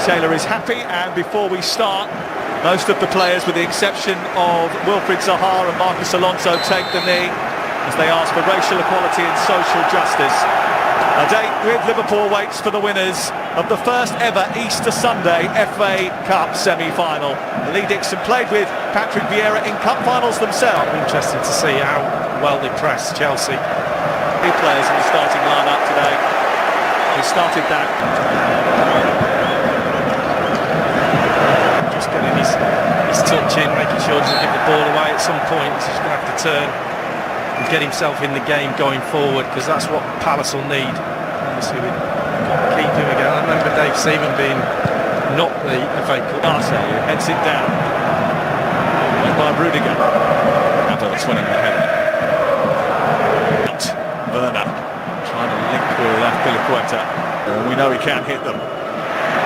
Taylor is happy, and before we start, most of the players, with the exception of Wilfried Zaha and Marcus Alonso, take the knee as they ask for racial equality and social justice. A day with Liverpool waits for the winners of the first ever Easter Sunday FA Cup semi-final. Lee Dixon played with Patrick Vieira in cup finals themselves. Interesting to see how well they press Chelsea. Two players in the starting line-up today. He started that. Just getting his touch in, making sure he doesn't give the ball away. At some point he's just going to have to turn and get himself in the game going forward, because that's what Palace will need. Obviously we've got to keep him again. I remember Dave Seaman being not the FA Cup. Marseille heads it down. Went by Rudiger. Havertz winning the header. Werner trying to link with Piliqueta. We know he can't hit them.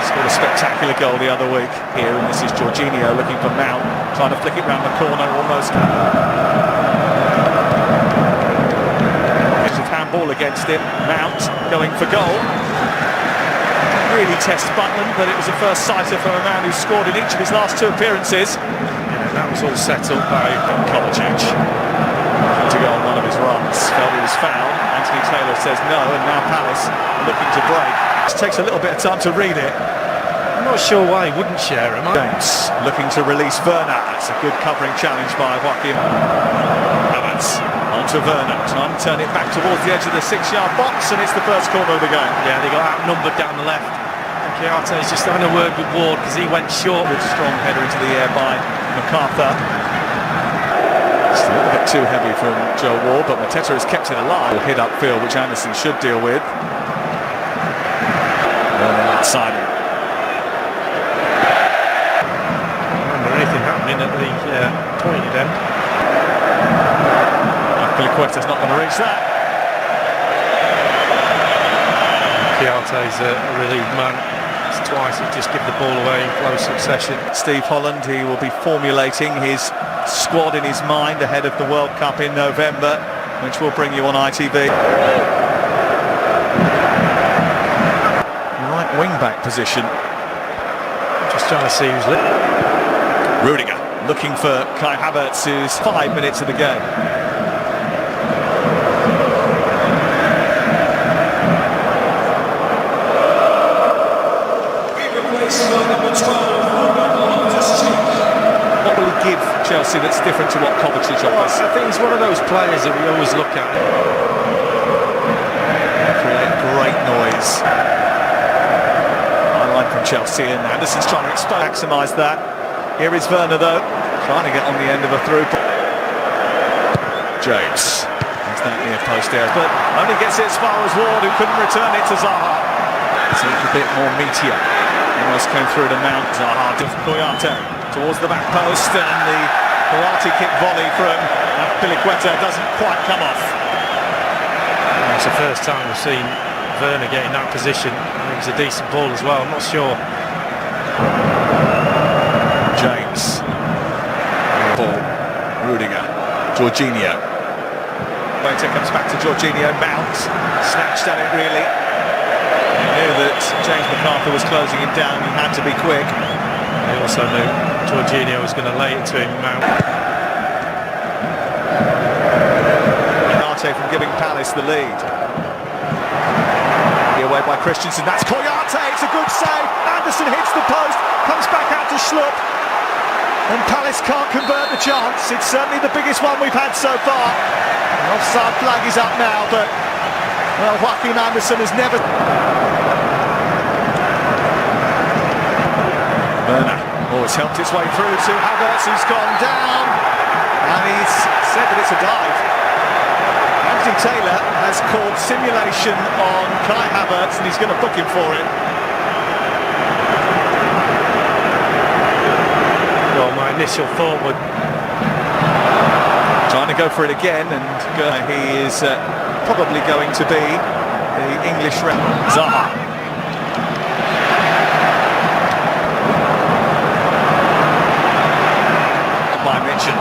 Scored a spectacular goal the other week here, and this is Jorginho looking for Mount, trying to flick it round the corner almost. Handball against him. Mount going for goal. Really test Butland, but it was a first sighter for a man who's scored in each of his last two appearances. Yeah, that was all set up by Kovacic to go on one of his runs. Felt he was fouled. Anthony Taylor says no, and now Palace looking to break. It takes a little bit of time to read it. I'm not sure why he wouldn't share him. James looking to release Werner. It's a good covering challenge by Joaquin. Havertz onto Werner, trying to turn it back towards the edge of the 6-yard box, and it's the first corner of the game. Yeah, they got outnumbered down the left. And Kiarte's just having a word with Ward because he went short. Good strong header into the air by MacArthur. It's a little bit too heavy from Joe Ward, but Mateta has kept it alive. Hit upfield, which Anderson should deal with. Werner outside him. Remember anything happening at the pointed end. Piliqueta's not going to reach that. Kiarte's a relieved man. It's twice he's just give the ball away in close succession. Steve Holland, he will be formulating his squad in his mind ahead of the World Cup in November, which will bring you on ITV. Right wing-back position. Just trying to see who's lit. Rudiger looking for Kai Havertz, who's 5 minutes of the game. What will he give Chelsea that's different to what Kovacic offers? I think he's one of those players that we always look at. Create great noise. I like from Chelsea, and Anderson's trying to maximise that. Here is Werner though, trying to get on the end of a through. James has that near post there, but only gets it as far as Ward, who couldn't return it to Zaha. It's a little bit more meteor. Almost came through to Mount. Zaha to Koyate towards the back post, and the karate kick volley from Piliqueta doesn't quite come off. It's the first time we've seen Werner get in that position. I think it's a decent ball as well, I'm not sure. James. Ball. Rudiger. Jorginho. Later comes back to Jorginho. Mount. Snatched at it really. He knew that James MacArthur was closing him down. He had to be quick. He also knew Jorginho was going to lay it to him. Mount. Koyate from giving Palace the lead. Away by Christensen. That's Koyate. It's a good save. Anderson hits the post. Comes back out to Schlupp. And Palace can't convert the chance. It's certainly the biggest one we've had so far. The offside flag is up now, but well, Joaquin Anderson has never. Werner. Oh, it's helped its way through to Havertz, who's gone down, and he's said that it's a dive. Anthony Taylor has called simulation on Kai Havertz, and he's going to book him for it. Well, my initial thought would... Trying to go for it again, and he is probably going to be the English rep. Zaha. By Mitchell.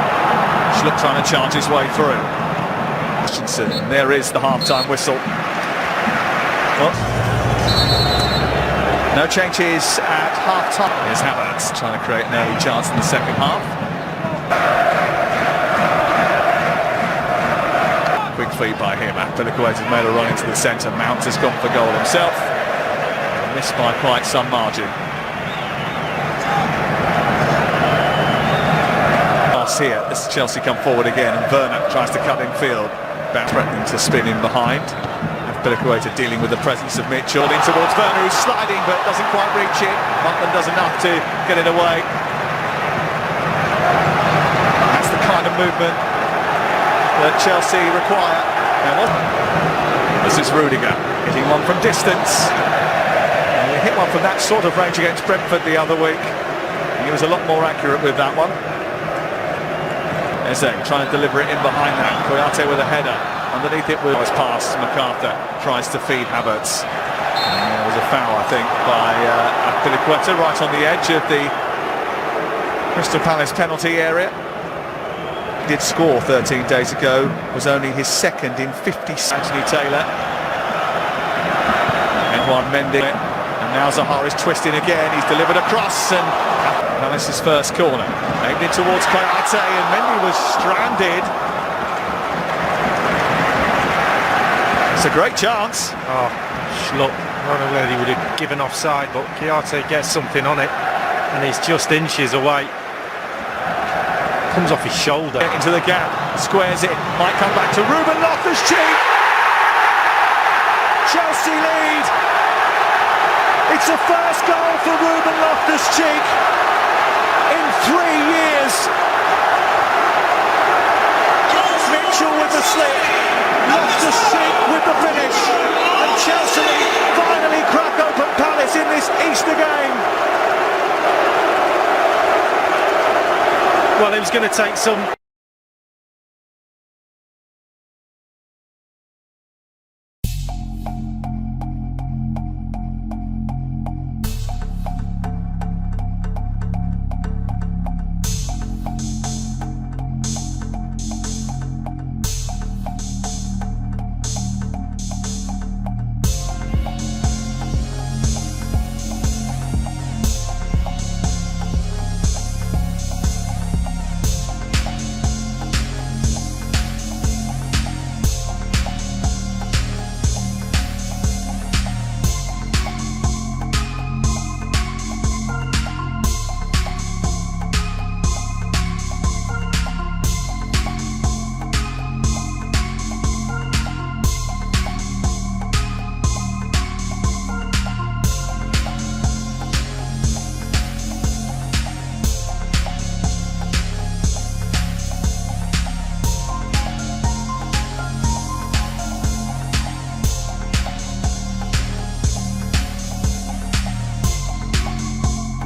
Schlupp trying to charge his way through. There is the half-time whistle. Oh. No changes at half-time. Here's Havertz trying to create an early chance in the second half. Quick feed by him. Apilicueta's made a run into the centre. Mount has gone for goal himself. Missed by quite some margin. Pass here as Chelsea come forward again, and Werner tries to cut in field. Bound threatening to spin in behind. Apilicueta dealing with the presence of Mitchell in towards Werner, who's sliding but doesn't quite reach it. Montland does enough to get it away. That's the kind of movement that Chelsea require. This is Rudiger hitting one from distance. And he hit one from that sort of range against Brentford the other week. He was a lot more accurate with that one. Eze trying to deliver it in behind that. Kouyate with a header. Underneath it was past. MacArthur tries to feed Havertz. And there was a foul, I think, by Apilicueta right on the edge of the Crystal Palace penalty area. He did score 13 days ago, was only his second in 50. Anthony Taylor. Edouard Mendy. And now Zaha is twisting again. He's delivered a cross, and Palace's first corner. Aimed in towards Kouyate, and Mendy was stranded. It's a great chance. Oh, Schlupp. I don't know whether he would have given offside, but Kouyate gets something on it, and he's just inches away. Comes off his shoulder. Into the gap, squares it, might come back to Ruben Loftus-Cheek. Chelsea lead. It's a first goal for Ruben Loftus-Cheek in 3 years. Mitchell with the slip, Loftus-Cheek with the finish, and Chelsea finally crack open Palace in this Easter game. Well, it was going to take some